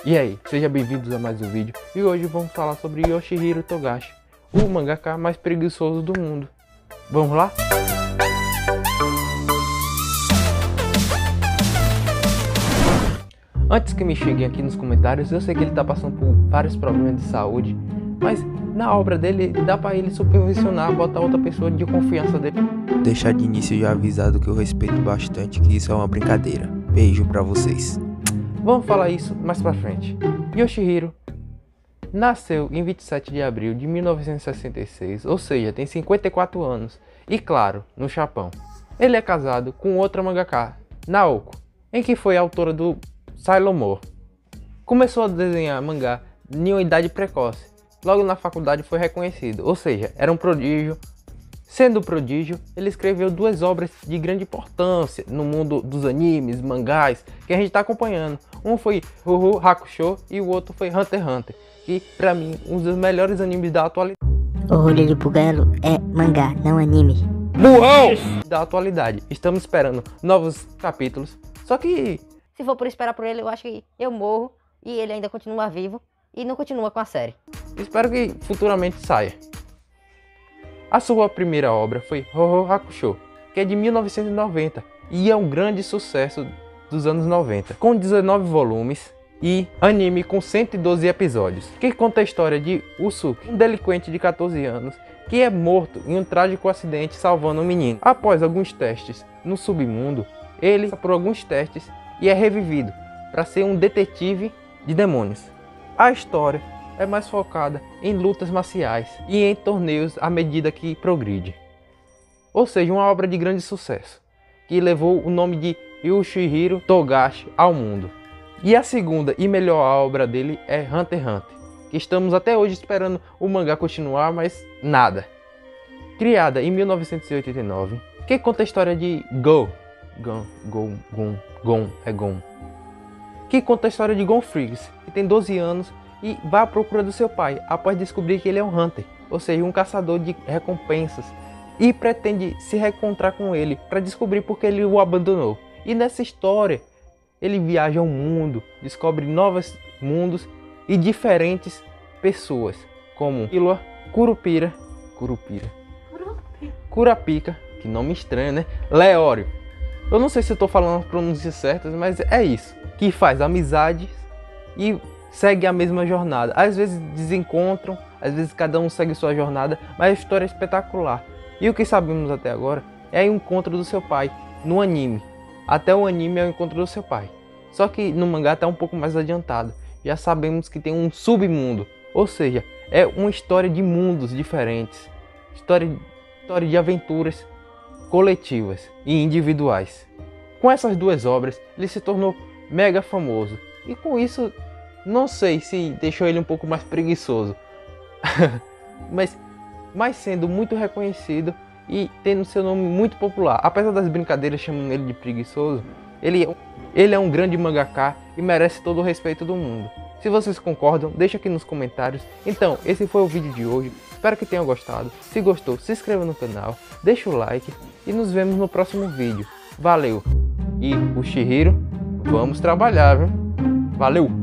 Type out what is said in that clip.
E aí, sejam bem-vindos a mais um vídeo. E hoje vamos falar sobre Yoshihiro Togashi, o mangaka mais preguiçoso do mundo. Vamos lá? Antes que me cheguem aqui nos comentários, eu sei que ele tá passando por vários problemas de saúde, mas na obra dele dá pra ele supervisionar, botar outra pessoa de confiança dele. Deixar de início já avisado que eu respeito bastante, que isso é uma brincadeira. Beijo pra vocês. Vamos falar isso mais pra frente. Yoshihiro nasceu em 27 de abril de 1966, ou seja, tem 54 anos, e claro, no Japão. Ele é casado com outra mangaka, Naoko, em que foi autora do Sailor Moon. Começou a desenhar mangá em uma idade precoce, logo na faculdade foi reconhecido, ou seja, era um prodígio. Sendo prodígio, ele escreveu duas obras de grande importância no mundo dos animes, mangás, que a gente está acompanhando. Um foi Yu Yu Hakusho e o outro foi Hunter x Hunter, que pra mim um dos melhores animes da atualidade. O rolê de Pugalo é mangá, não anime. Burrão! Da atualidade. Estamos esperando novos capítulos, só que Se for por esperar por ele, eu acho que eu morro e ele ainda continua vivo e não continua com a série. espero que futuramente saia. A sua primeira obra foi Yu Yu Hakusho, que é de 1990 e é um grande sucesso dos anos 90, com 19 volumes e anime com 112 episódios, que conta a história de Usuki, um delinquente de 14 anos que é morto em um trágico acidente salvando um menino. Após alguns testes no submundo, ele passa por alguns testes e é revivido para ser um detetive de demônios. A história é mais focada em lutas marciais e em torneios à medida que progride. Ou seja, uma obra de grande sucesso, que levou o nome de Yoshihiro Togashi ao mundo. E a segunda e melhor obra dele é Hunter x Hunter, que estamos até hoje esperando o mangá continuar, mas nada. Criada em 1989, que conta a história de Gon, que conta a história de Gon Friggs, que tem 12 anos e vai à procura do seu pai, após descobrir que ele é um Hunter, ou seja, um caçador de recompensas, e pretende se reencontrar com ele para descobrir por que ele o abandonou. E nessa história, ele viaja ao mundo, descobre novos mundos e diferentes pessoas, como Killua, Kurapika, que nome estranho, né? Leório. Eu não sei se eu estou falando as pronúncias certas, mas é isso. Que faz amizades e segue a mesma jornada. Às vezes desencontram, às vezes cada um segue sua jornada, mas a história é espetacular. E o que sabemos até agora é o encontro do seu pai no anime. Até o anime é o encontro do seu pai. Só que no mangá está um pouco mais adiantado. Já sabemos que tem um submundo, ou seja, é uma história de mundos diferentes. História de aventuras coletivas e individuais. Com essas duas obras, ele se tornou mega famoso. E com isso, não sei se deixou ele um pouco mais preguiçoso. mas sendo muito reconhecido e tendo seu nome muito popular. Apesar das brincadeiras chamando ele de preguiçoso, ele é um grande mangaka e merece todo o respeito do mundo. Se vocês concordam, deixa aqui nos comentários. Então, esse foi o vídeo de hoje. Espero que tenham gostado. Se gostou, se inscreva no canal, deixa o like e nos vemos no próximo vídeo. Valeu! E o Chihiro, vamos trabalhar, viu? Valeu!